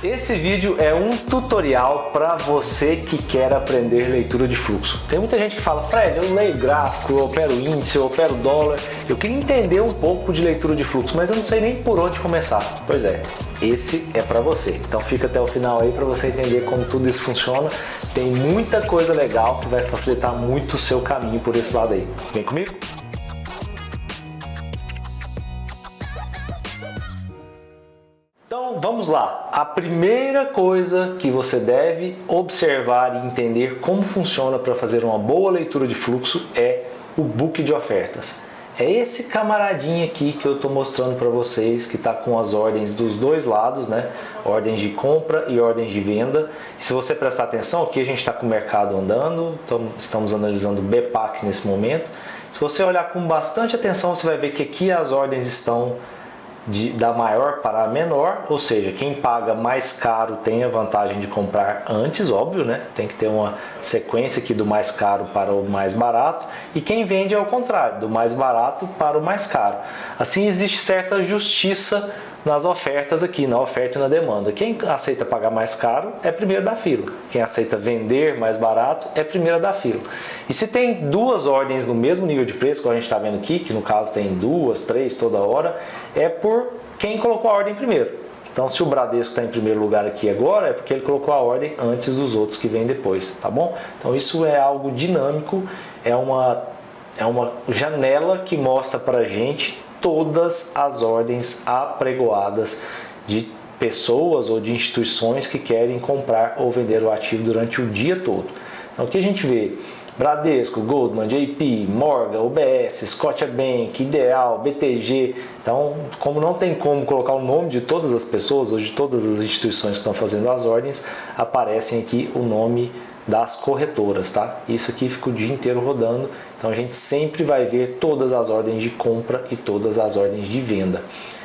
Esse vídeo é um tutorial para você que quer aprender leitura de fluxo. Tem muita gente que fala, Fred, eu leio gráfico, eu opero índice, eu opero dólar, eu queria entender um pouco de leitura de fluxo, mas eu não sei nem por onde começar. Pois é, esse é para você. Então fica até o final aí para você entender como tudo isso funciona. Tem muita coisa legal que vai facilitar muito o seu caminho por esse lado aí. Vem comigo? Então vamos lá, a primeira coisa que você deve observar e entender como funciona para fazer uma boa leitura de fluxo é o book de ofertas. É esse camaradinho aqui que eu estou mostrando para vocês, que está com as ordens dos dois lados, né? Ordens de compra e ordens de venda. E se você prestar atenção, aqui a gente está com o mercado andando, então estamos analisando o BPAC nesse momento. Se você olhar com bastante atenção, você vai ver que aqui as ordens estão da maior para a menor, ou seja, quem paga mais caro tem a vantagem de comprar antes, óbvio, né? Tem que ter uma sequência aqui do mais caro para o mais barato, e quem vende é o contrário, do mais barato para o mais caro. Assim existe certa justiça nas ofertas aqui, na oferta e na demanda. Quem aceita pagar mais caro é primeiro da fila. Quem aceita vender mais barato é primeiro da fila. E se tem duas ordens no mesmo nível de preço, como a gente está vendo aqui, que no caso tem duas, três toda hora, é por quem colocou a ordem primeiro. Então se o Bradesco está em primeiro lugar aqui agora, é porque ele colocou a ordem antes dos outros que vêm depois, tá bom? Então isso é algo dinâmico, é uma janela que mostra para a gente todas as ordens apregoadas de pessoas ou de instituições que querem comprar ou vender o ativo durante o dia todo. Então aqui a gente vê Bradesco, Goldman, JP, Morgan, UBS, Scotiabank, Ideal, BTG. Então, como não tem como colocar o nome de todas as pessoas ou de todas as instituições que estão fazendo as ordens, aparecem aqui o nome das corretoras, tá? Isso aqui fica o dia inteiro rodando, então a gente sempre vai ver todas as ordens de compra e todas as ordens de venda.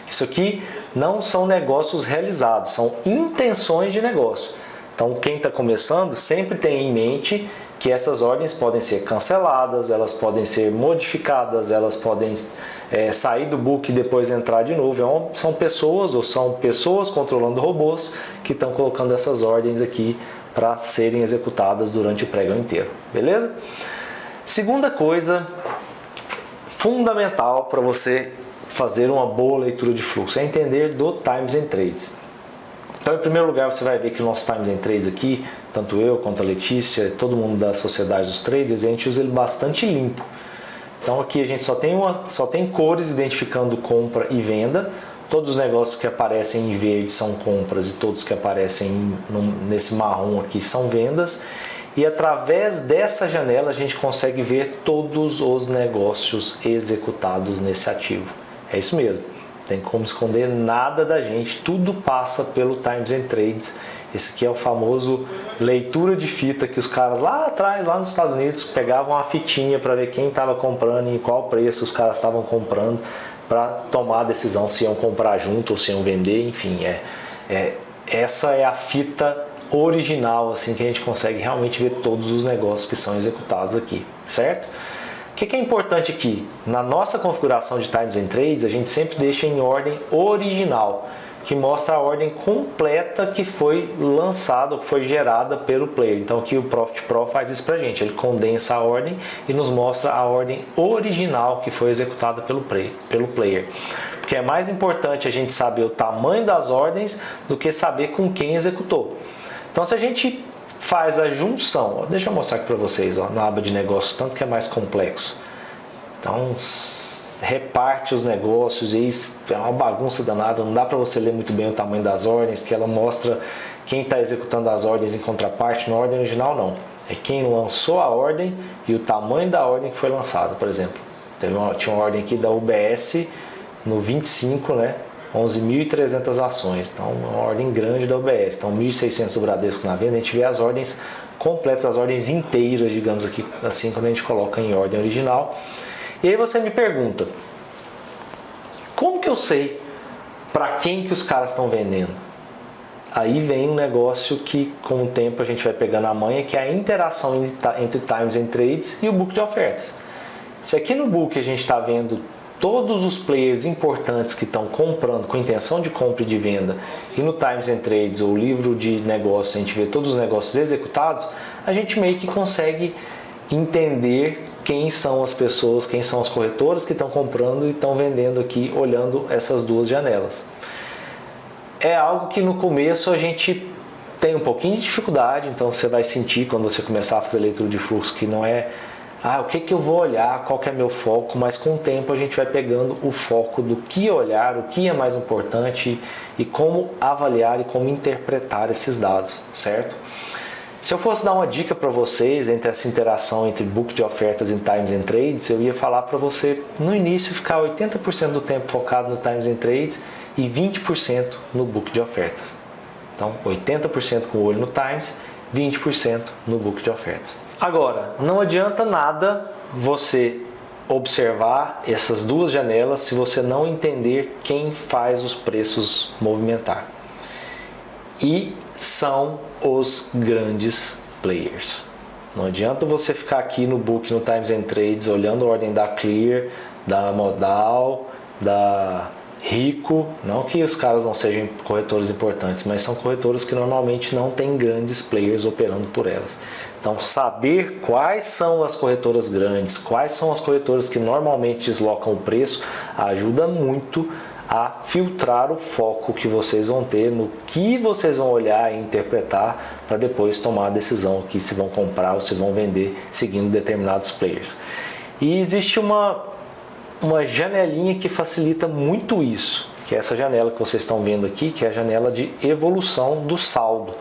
Isso aqui não são negócios realizados, são intenções de negócio. Então quem está começando sempre tem em mente que essas ordens podem ser canceladas, elas podem ser modificadas, elas podem sair do book e depois entrar de novo. São pessoas controlando robôs que estão colocando essas ordens aqui para serem executadas durante o pregão inteiro, beleza? Segunda coisa fundamental para você fazer uma boa leitura de fluxo é entender do Times and Trades. Então, em primeiro lugar, você vai ver que o nosso Times and Trades aqui, tanto eu quanto a Letícia, todo mundo da sociedade dos traders, a gente usa ele bastante limpo. Então aqui a gente só tem cores identificando compra e venda. Todos os negócios que aparecem em verde são compras e todos que aparecem nesse marrom aqui são vendas. E através dessa janela a gente consegue ver todos os negócios executados nesse ativo. É isso mesmo, não tem como esconder nada da gente, tudo passa pelo Times and Trades. Esse aqui é o famoso leitura de fita que os caras lá atrás, lá nos Estados Unidos, pegavam uma fitinha para ver quem estava comprando e em qual preço os caras estavam comprando, para tomar a decisão se iam comprar junto ou se iam vender, enfim, essa é a fita original, assim, que a gente consegue realmente ver todos os negócios que são executados aqui, certo? O que é importante aqui? Na nossa configuração de Times and Trades, a gente sempre deixa em ordem original, que mostra a ordem completa que foi lançada, que foi gerada pelo player. Então aqui o Profit Pro faz isso pra gente, ele condensa a ordem e nos mostra a ordem original que foi executada pelo player. Porque é mais importante a gente saber o tamanho das ordens do que saber com quem executou. Então se a gente faz a junção, deixa eu mostrar aqui para vocês, ó, na aba de negócios, tanto que é mais complexo. Então reparte os negócios e é uma bagunça danada, não dá para você ler muito bem o tamanho das ordens, que ela mostra quem está executando as ordens em contraparte. Na ordem original não, é quem lançou a ordem e o tamanho da ordem que foi lançada. Por exemplo, tinha uma ordem aqui da UBS no 25, né? 11.300 ações, então uma ordem grande da UBS, então 1.600 do Bradesco na venda. A gente vê as ordens completas, as ordens inteiras, digamos aqui, assim, quando a gente coloca em ordem original. E aí você me pergunta, como que eu sei para quem que os caras estão vendendo? Aí vem um negócio que com o tempo a gente vai pegando a manha, que é a interação entre Times and Trades e o book de ofertas. Se aqui no book a gente está vendo todos os players importantes que estão comprando com intenção de compra e de venda, e no Times and Trades ou livro de negócios a gente vê todos os negócios executados, a gente meio que consegue entender quem são as pessoas, quem são as corretoras que estão comprando e estão vendendo aqui, olhando essas duas janelas. É algo que no começo a gente tem um pouquinho de dificuldade, então você vai sentir quando você começar a fazer leitura de fluxo que não é o que eu vou olhar, qual que é meu foco, mas com o tempo a gente vai pegando o foco do que olhar, o que é mais importante e como avaliar e como interpretar esses dados, certo? Se eu fosse dar uma dica para vocês entre essa interação entre book de ofertas e Times and Trades, eu ia falar para você no início ficar 80% do tempo focado no Times and Trades e 20% no book de ofertas. Então 80% com o olho no Times, 20% no book de ofertas. Agora, não adianta nada você observar essas duas janelas se você não entender quem faz os preços movimentar. E são os grandes players. Não adianta você ficar aqui no book, no Times and Trades, olhando a ordem da Clear, da Modal, da Rico, não que os caras não sejam corretores importantes, mas são corretoras que normalmente não têm grandes players operando por elas. Então, saber quais são as corretoras grandes, quais são as corretoras que normalmente deslocam o preço, ajuda muito a filtrar o foco que vocês vão ter no que vocês vão olhar e interpretar para depois tomar a decisão aqui se vão comprar ou se vão vender seguindo determinados players. E existe uma janelinha que facilita muito isso, que é essa janela que vocês estão vendo aqui, que é a janela de evolução do saldo.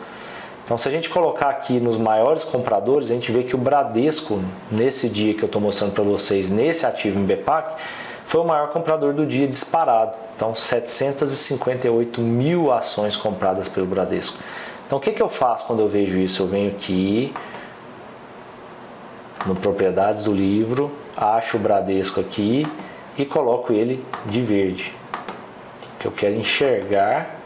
Então, se a gente colocar aqui nos maiores compradores, a gente vê que o Bradesco, nesse dia que eu estou mostrando para vocês, nesse ativo em BPAC, foi o maior comprador do dia disparado. Então, 758 mil ações compradas pelo Bradesco. Então, o que eu faço quando eu vejo isso? Eu venho aqui no Propriedades do livro, acho o Bradesco aqui e coloco ele de verde. Que eu quero enxergar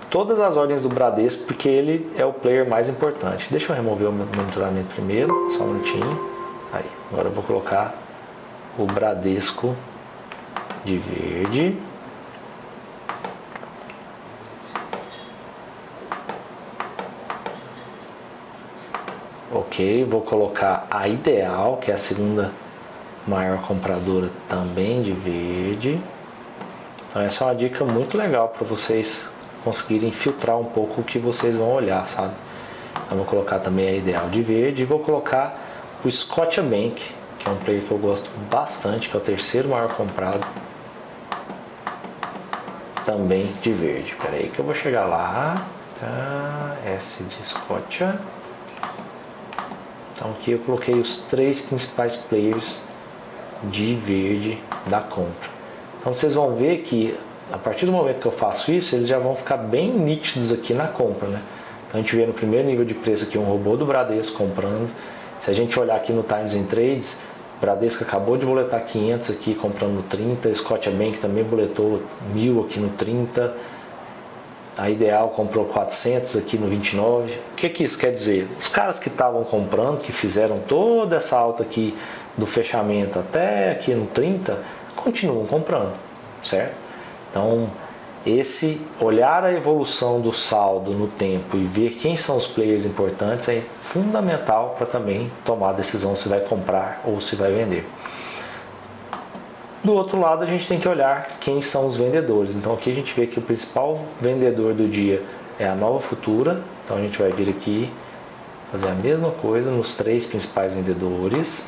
todas as ordens do Bradesco, porque ele é o player mais importante. Deixa eu remover o meu monitoramento primeiro, só um minutinho. Aí, agora eu vou colocar o Bradesco de verde. Ok, vou colocar a Ideal, que é a segunda maior compradora, também de verde. Então essa é uma dica muito legal para vocês conseguirem filtrar um pouco o que vocês vão olhar, sabe? Então vou colocar também a Ideal de verde e vou colocar o Scotiabank, que é um player que eu gosto bastante, que é o terceiro maior comprado, também de verde. Espera aí que eu vou chegar lá. Tá, S de Scotia. Então aqui eu coloquei os três principais players de verde da compra. Então vocês vão ver que a partir do momento que eu faço isso, eles já vão ficar bem nítidos aqui na compra, né? Então a gente vê no primeiro nível de preço aqui um robô do Bradesco comprando. Se a gente olhar aqui no Times and Trades, o Bradesco acabou de boletar 500 aqui comprando no 30, Scotiabank também boletou 1000 aqui no 30, a Ideal comprou 400 aqui no 29. O que isso quer dizer? Os caras que estavam comprando, que fizeram toda essa alta aqui do fechamento até aqui no 30, continuam comprando, certo? Então, esse olhar a evolução do saldo no tempo e ver quem são os players importantes é fundamental para também tomar a decisão se vai comprar ou se vai vender. Do outro lado, a gente tem que olhar quem são os vendedores. Então, aqui a gente vê que o principal vendedor do dia é a Nova Futura. Então, a gente vai vir aqui fazer a mesma coisa nos três principais vendedores.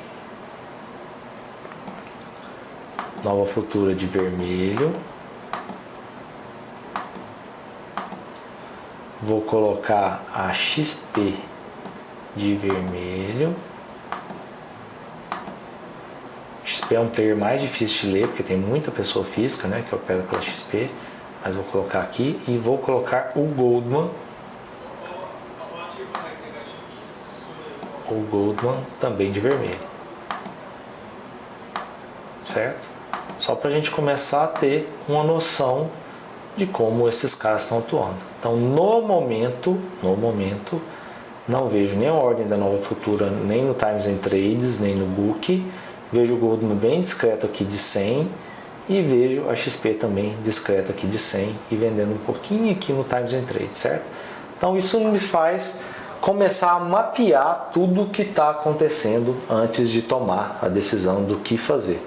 Nova Futura de vermelho. Vou colocar a XP de vermelho. XP é um player mais difícil de ler, porque tem muita pessoa física, né, que opera pela XP. Mas vou colocar aqui e vou colocar o Goldman. O Goldman também de vermelho. Certo? Só para a gente começar a ter uma noção de como esses caras estão atuando. Então, no momento, não vejo nem a ordem da Nova Futura, nem no Times and Trades, nem no Book. Vejo o Goldman bem discreto aqui de 100 e vejo a XP também discreta aqui de 100 e vendendo um pouquinho aqui no Times and Trade, certo? Então isso me faz começar a mapear tudo o que está acontecendo antes de tomar a decisão do que fazer.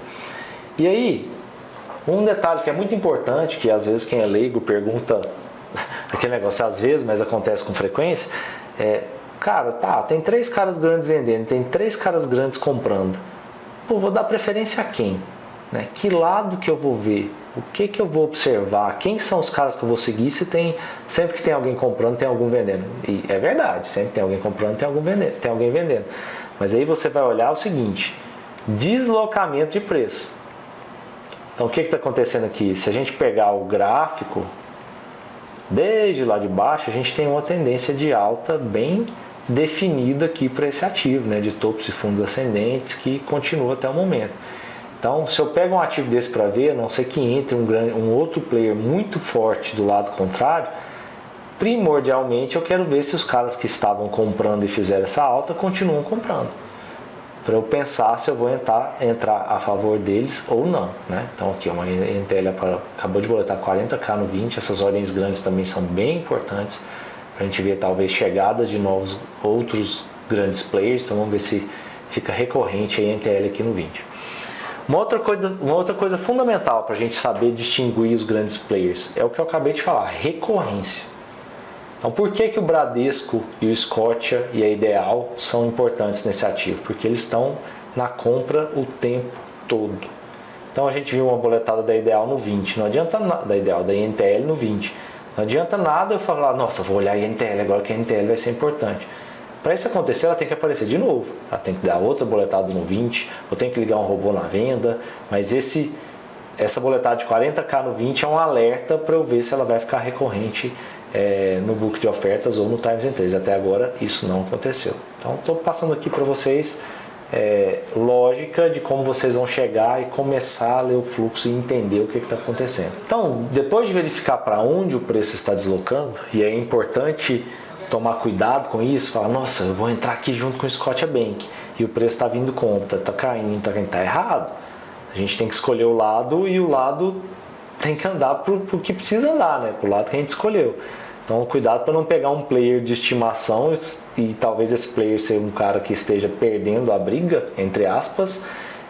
E aí, um detalhe que é muito importante, que às vezes quem é leigo pergunta, aquele negócio às vezes, mas acontece com frequência, cara, tá, tem 3 caras grandes vendendo, tem 3 caras grandes comprando. Pô, vou dar preferência a quem? Né? Que lado que eu vou ver? O que eu vou observar? Quem são os caras que eu vou seguir? Sempre que tem alguém comprando, tem algum vendendo. E é verdade, sempre tem alguém comprando, tem alguém vendendo. Mas aí você vai olhar o seguinte, deslocamento de preço. Então o que está acontecendo aqui? Se a gente pegar o gráfico, desde lá de baixo, a gente tem uma tendência de alta bem definida aqui para esse ativo, né? De topos e fundos ascendentes que continua até o momento. Então, se eu pego um ativo desse para ver, a não ser que entre um outro player muito forte do lado contrário, primordialmente eu quero ver se os caras que estavam comprando e fizeram essa alta continuam comprando. Para eu pensar se eu vou entrar a favor deles ou não, né? Então aqui uma NTL acabou de boletar 40k no 20, essas ordens grandes também são bem importantes para a gente ver talvez chegadas de novos outros grandes players. Então vamos ver se fica recorrente a NTL aqui no 20. Uma outra coisa fundamental para a gente saber distinguir os grandes players é o que eu acabei de falar, recorrência. Então por que o Bradesco e o Scotia e a Ideal são importantes nesse ativo? Porque eles estão na compra o tempo todo. Então a gente viu uma boletada da Ideal no 20, não adianta nada, da INTL no 20. Não adianta nada eu falar, nossa, vou olhar a INTL agora que a INTL vai ser importante. Para isso acontecer, ela tem que aparecer de novo. Ela tem que dar outra boletada no 20, ou tem que ligar um robô na venda, mas essa boletada de 40k no 20 é um alerta para eu ver se ela vai ficar recorrente no book de ofertas ou no Times and Trade. Até agora isso não aconteceu. Então estou passando aqui para vocês lógica de como vocês vão chegar e começar a ler o fluxo e entender o que está acontecendo. Então, depois de verificar para onde o preço está deslocando, e é importante tomar cuidado com isso, falar, nossa, eu vou entrar aqui junto com o Scotiabank e o preço está vindo contra, está caindo, está errado. A gente tem que escolher o lado e o lado tem que andar para o que precisa andar, né? Para o lado que a gente escolheu. Então, cuidado para não pegar um player de estimação e talvez esse player seja um cara que esteja perdendo a briga, entre aspas,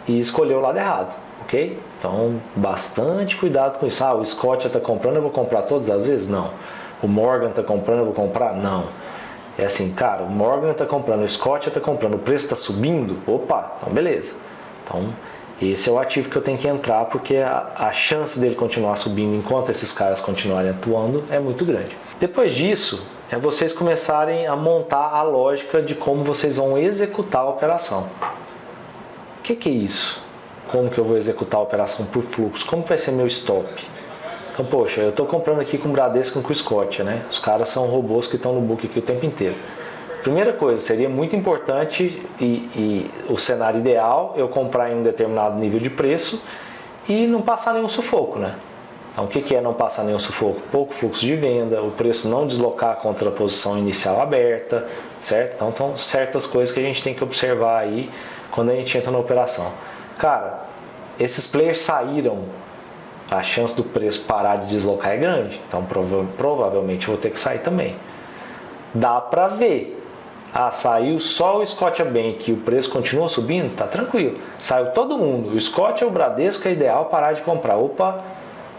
e escolher o lado errado, ok? Então, bastante cuidado com isso. Ah, o Scotia está comprando, eu vou comprar todas as vezes? Não. O Morgan está comprando, eu vou comprar? Não. É assim, cara, o Morgan está comprando, o Scotia está comprando, o preço está subindo? Opa, então beleza. Então, esse é o ativo que eu tenho que entrar, porque a chance dele continuar subindo enquanto esses caras continuarem atuando é muito grande. Depois disso, é vocês começarem a montar a lógica de como vocês vão executar a operação. O que é isso? Como que eu vou executar a operação por fluxo? Como vai ser meu stop? Então, poxa, eu estou comprando aqui com o Bradesco e com o Scotia, né? Os caras são robôs que estão no book aqui o tempo inteiro. Primeira coisa, seria muito importante e o cenário ideal eu comprar em um determinado nível de preço e não passar nenhum sufoco, né? Então, o que é não passar nenhum sufoco? Pouco fluxo de venda, o preço não deslocar contra a posição inicial aberta, certo? Então, são certas coisas que a gente tem que observar aí quando a gente entra na operação. Cara, esses players saíram, a chance do preço parar de deslocar é grande, então provavelmente eu vou ter que sair também. Dá para ver. Ah, saiu só o Scotiabank e o preço continua subindo? Tá tranquilo. Saiu todo mundo. O Scotia, o Bradesco, é ideal parar de comprar. Opa,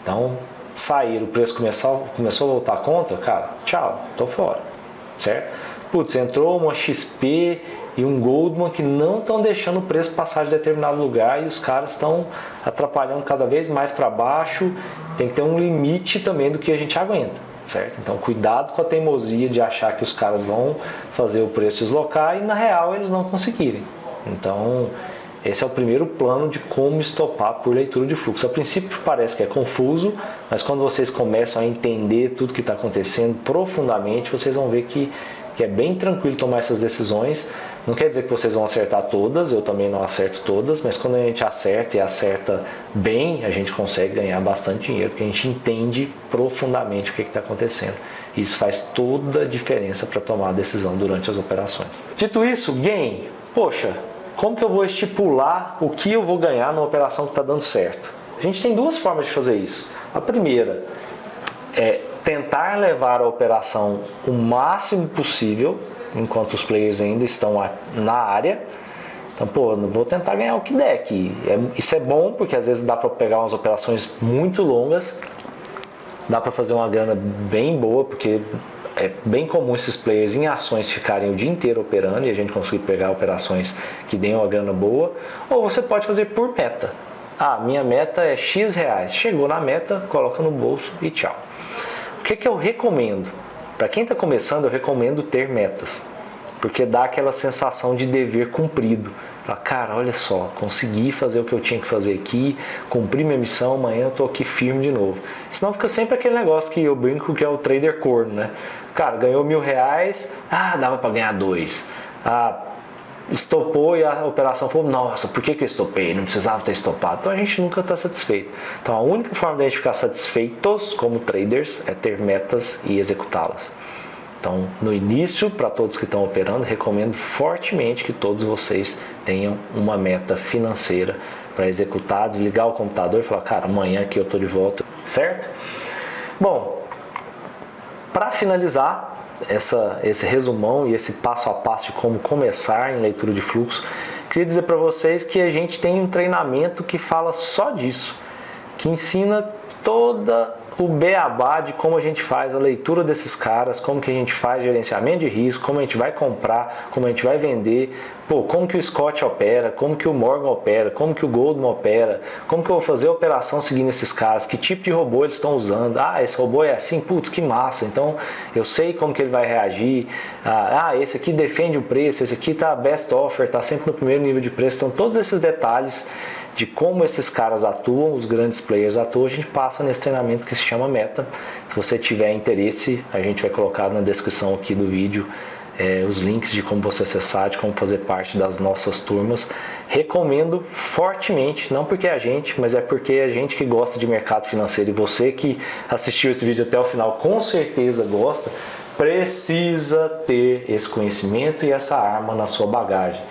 então sair, o preço começou a voltar contra, cara, tchau, tô fora. Certo? Putz, entrou uma XP e um Goldman que não estão deixando o preço passar de determinado lugar e os caras estão atrapalhando cada vez mais para baixo. Tem que ter um limite também do que a gente aguenta. Certo? Então cuidado com a teimosia de achar que os caras vão fazer o preço deslocar e na real eles não conseguirem. Então esse é o primeiro plano de como estopar por leitura de fluxo. A princípio parece que é confuso, mas quando vocês começam a entender tudo que está acontecendo profundamente, vocês vão ver que é bem tranquilo tomar essas decisões. Não quer dizer que vocês vão acertar todas, eu também não acerto todas, mas quando a gente acerta e acerta bem, a gente consegue ganhar bastante dinheiro, porque a gente entende profundamente o que está acontecendo. Isso faz toda a diferença para tomar a decisão durante as operações. Dito isso, gain. Poxa, como que eu vou estipular o que eu vou ganhar numa operação que está dando certo? A gente tem duas formas de fazer isso. A primeira é tentar levar a operação o máximo possível, enquanto os players ainda estão na área. Então, pô, não vou tentar ganhar o que der aqui. Isso é bom, porque às vezes dá para pegar umas operações muito longas, dá para fazer uma grana bem boa, porque é bem comum esses players em ações ficarem o dia inteiro operando e a gente conseguir pegar operações que deem uma grana boa. Ou você pode fazer por meta. Ah, minha meta é X reais. Chegou na meta, coloca no bolso e tchau. O que eu recomendo? Para quem está começando, eu recomendo ter metas, porque dá aquela sensação de dever cumprido. Fala, cara, olha só, consegui fazer o que eu tinha que fazer aqui, cumpri minha missão, amanhã eu tô aqui firme de novo. Senão fica sempre aquele negócio que eu brinco que é o trader corno, né? Cara, ganhou R$1.000, dava para ganhar 2. Estopou e a operação falou, nossa, por que eu estopei? Não precisava ter estopado. Então a gente nunca está satisfeito. Então a única forma de a gente ficar satisfeitos como traders é ter metas e executá-las. Então no início, para todos que estão operando, recomendo fortemente que todos vocês tenham uma meta financeira para executar, desligar o computador e falar, cara, amanhã aqui eu estou de volta, certo? Bom, para finalizar esse resumão e esse passo a passo de como começar em leitura de fluxo, queria dizer para vocês que a gente tem um treinamento que fala só disso, que ensina toda o beabá de como a gente faz a leitura desses caras, como que a gente faz gerenciamento de risco, como a gente vai comprar, como a gente vai vender, como que o Scott opera, como que o Morgan opera, como que o Goldman opera, como que eu vou fazer a operação seguindo esses caras, que tipo de robô eles estão usando, esse robô é assim, putz, que massa, então eu sei como que ele vai reagir, esse aqui defende o preço, esse aqui tá best offer, tá sempre no primeiro nível de preço, então todos esses detalhes de como esses caras atuam, os grandes players atuam, a gente passa nesse treinamento que se chama Meta. Se você tiver interesse, a gente vai colocar na descrição aqui do vídeo os links de como você acessar, de como fazer parte das nossas turmas. Recomendo fortemente, não porque é a gente, mas é porque é a gente que gosta de mercado financeiro e você que assistiu esse vídeo até o final com certeza gosta, precisa ter esse conhecimento e essa arma na sua bagagem.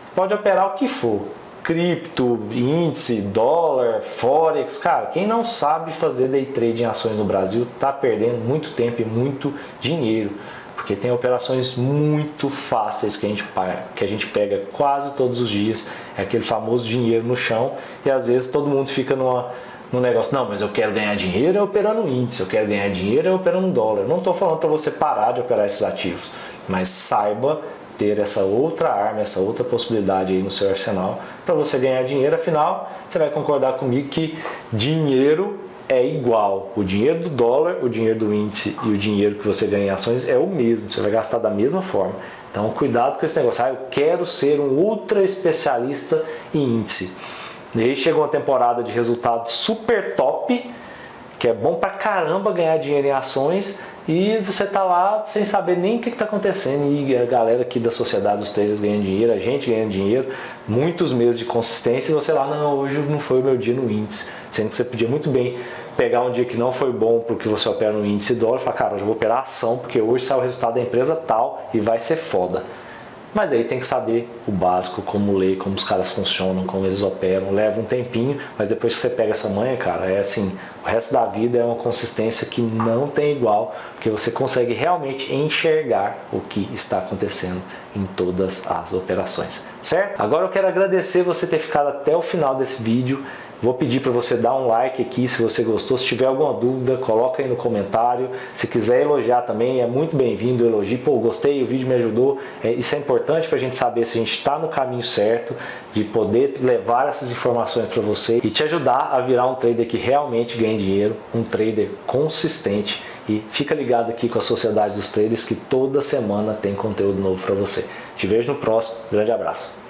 Você pode operar o que for, cripto, índice, dólar, forex, cara, quem não sabe fazer day trade em ações no Brasil está perdendo muito tempo e muito dinheiro, porque tem operações muito fáceis que a gente pega quase todos os dias, é aquele famoso dinheiro no chão, e às vezes todo mundo fica no negócio, não, mas eu quero ganhar dinheiro operando índice, eu quero ganhar dinheiro operando dólar. Não estou falando para você parar de operar esses ativos, mas saiba ter essa outra arma, essa outra possibilidade aí no seu arsenal para você ganhar dinheiro. Afinal, você vai concordar comigo que dinheiro é igual. O dinheiro do dólar, o dinheiro do índice e o dinheiro que você ganha em ações é o mesmo. Você vai gastar da mesma forma. Então, cuidado com esse negócio. Eu quero ser um ultra especialista em índice. E aí chega uma temporada de resultado super top, que é bom pra caramba ganhar dinheiro em ações, e você tá lá sem saber nem o que está acontecendo, e a galera aqui da sociedade dos traders ganhando dinheiro, a gente ganhando dinheiro, muitos meses de consistência, e você lá, não, hoje não foi o meu dia no índice, sendo que você podia muito bem pegar um dia que não foi bom porque você opera no índice dólar e falar, cara, hoje eu vou operar ação, porque hoje sai o resultado da empresa tal e vai ser foda. Mas aí tem que saber o básico, como ler, como os caras funcionam, como eles operam. Leva um tempinho, mas depois que você pega essa manha, cara, é assim, o resto da vida é uma consistência que não tem igual, porque você consegue realmente enxergar o que está acontecendo em todas as operações, certo? Agora eu quero agradecer você ter ficado até o final desse vídeo. Vou pedir para você dar um like aqui se você gostou. Se tiver alguma dúvida, coloca aí no comentário. Se quiser elogiar também, é muito bem-vindo o elogio. Pô, gostei, o vídeo me ajudou. Isso é importante para a gente saber se a gente está no caminho certo, de poder levar essas informações para você e te ajudar a virar um trader que realmente ganhe dinheiro, um trader consistente. E fica ligado aqui com a Sociedade dos Traders, que toda semana tem conteúdo novo para você. Te vejo no próximo. Grande abraço.